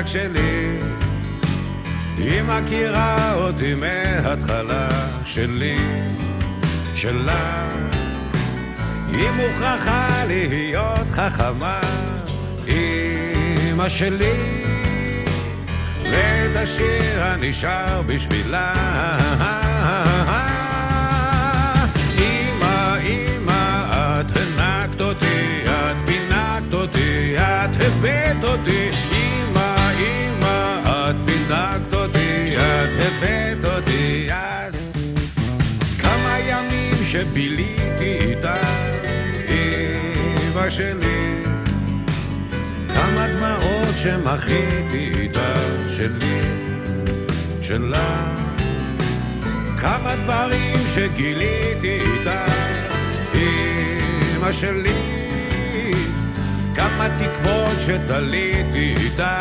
רק שלי, היא מכירה אותי מההתחלה שלי, שלה. היא מוכרחה להיות חכמה, אמא שלי, ואת השיר הנשאר בשבילה. אמא, אמא, את הנקת אותי, את פינקת אותי, את הבאת אותי. אמא, אמא, את פינקת אותי, את הבאת אותי. את כמה ימים שביליתי איתה, אמא שלי, כמה דמעות שמחיתי איתה, שלי, שלה. כמה דברים שגיליתי איתה, אמא שלי, כמה תקוות שתליתי איתה.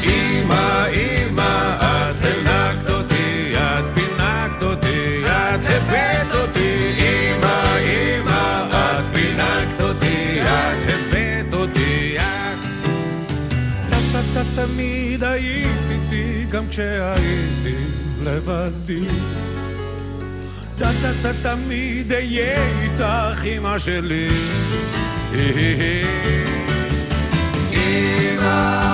אמא, אמא, את הנקת אותי, את פינקת אותי, את הבאת אותי. אמא, אמא, את פינקת אותי, את הבאת אותי. את תמיד היית איתי גם כשהייתי לבדי. תמיד אהיה איתך, אמא שלי. אמא,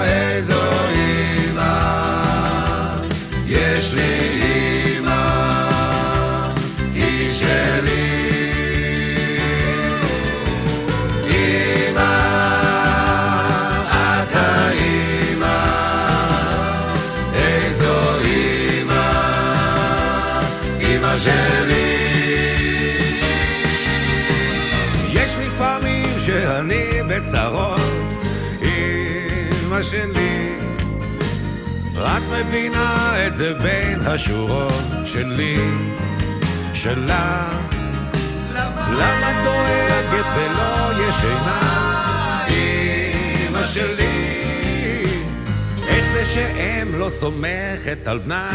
איזו אמא, יש לי אמא, היא שלי. אמא, את האמא, איזו אמא, אמא שלי. יש לי פעמים שאני בצרות, אמא שלי, רק מבינה את זה בין השורות שלי, שלך. למה דואגת ולא ישנה, אמא שלי, איך זה שאם לא סומכת על בנה.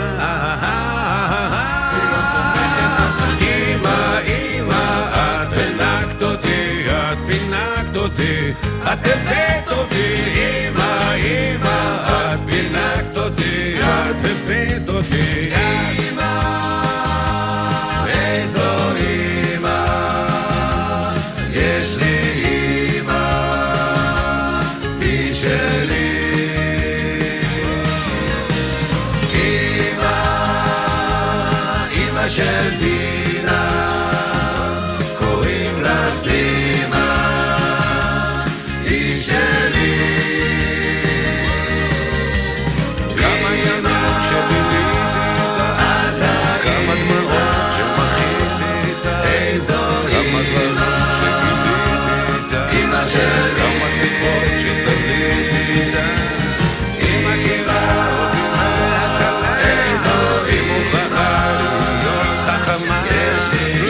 אמא, אמא, את הנקת אותי, את פינקת אותי, את הבאת אותי. אמא, אמא, את פינקת אותי, את הבאת אותי. אמא, איזו אמא, יש לי אמא, היא שלי. אמא, אמא של דינה, קוראים לה סימה, היא שלי. כמה ימים שביליתי איתה, כמה דמעות שמחיתי איתה, כמה דברים שגיליתי איתה, כמה תקוות שתליתי איתה. היא מכירה אותי מההתחלה, היא מוכרחה להיות חכמה.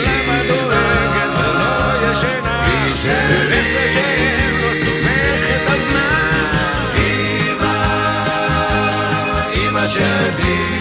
למה דואגת ולא ישנה, ואיך זה שאין לא סומכת על בנה. אמא, אמא שלי.